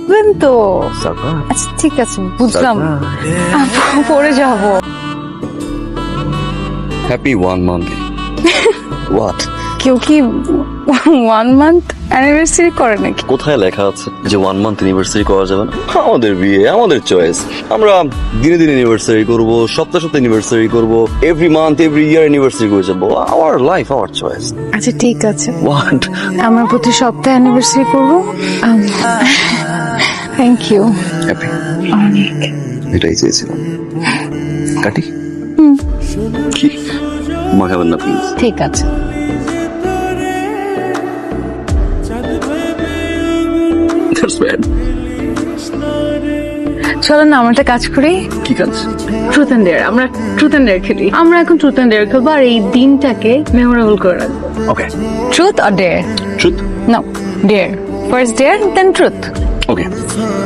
থাকবেন তো? আচ্ছা ঠিক আছে, বুঝলাম, পরে যাব। Happy 1 month. What? কেউ কি 1 month অ্যানিভার্সারি করে নাকি? কোথায় লেখা আছে যে 1 month অ্যানিভার্সারি করা যাবে না? আমাদের বিয়ে, আমাদের চয়েস। আমরা দিনে দিনে অ্যানিভার্সারি করব, সপ্তাহে সপ্তাহে অ্যানিভার্সারি করব, every month every year anniversary করে যাব। Our life, our choice. আচ্ছা ঠিক আছে, What? আমরা প্রতি সপ্তাহে অ্যানিভার্সারি করব। Thank you. হ্যাপি। অনেক। এটাই চেয়েছিলাম। কাটি? কি? মাখাবেন না প্লিজ। ঠিক আছে। That's bad. চলো না আমরা একটা কাজ করি। কি কাজ? Truth and dare. আমরা ট্রুথ এন্ড ডেয়ার খেলি। আমরা এখন ট্রুথ এন্ড ডেয়ার খেলবো আর এই দিনটাকে মেমোরেবল করে রাখবো। Okay. ট্রুথ আর dare? Truth? No, dare. First dare then truth. Okay.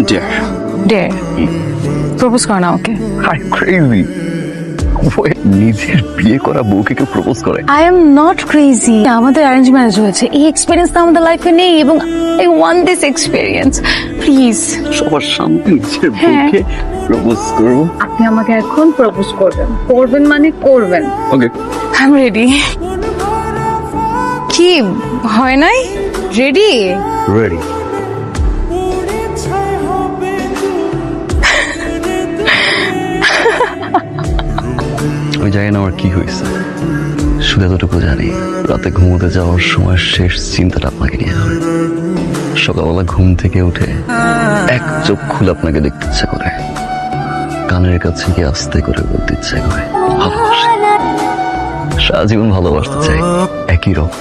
Dare. Dare. Propose করো না ওকে। Hi, crazy. নিজের বিয়ে করা বউকে কেউ প্রপোজ করে? I am not crazy. আমাদের অ্যারেঞ্জ ম্যারেজ হয়েছে, এই এক্সপিরিয়েন্স তো আমাদের লাইফে নেই এবং I want this experience. Please সবার সামনে নিজের হ্যাঁ। বউকে প্রপোজ করবো? আপনি আমাকে এখন প্রপোজ করবেন। করবেন মানে করবেন। ওকে। I am ready. কি হয় নাই? রেডি? রেডি। আমি জানি না আমার কি হয়েছে, শুধু এতটুকু জানি রাতে ঘুমোতে যাওয়ার সময় শেষ চিন্তাটা আপনাকে নিয়ে হয়। সকালবেলা ঘুম থেকে উঠে এক চোখ খুলে আপনাকে দেখতে ইচ্ছা করে, কানের কাছে গিয়ে আস্তে করে বলতে ইচ্ছা করে ভালোবাসি, সারা জীবন ভালোবাসতে চাই একই রকম।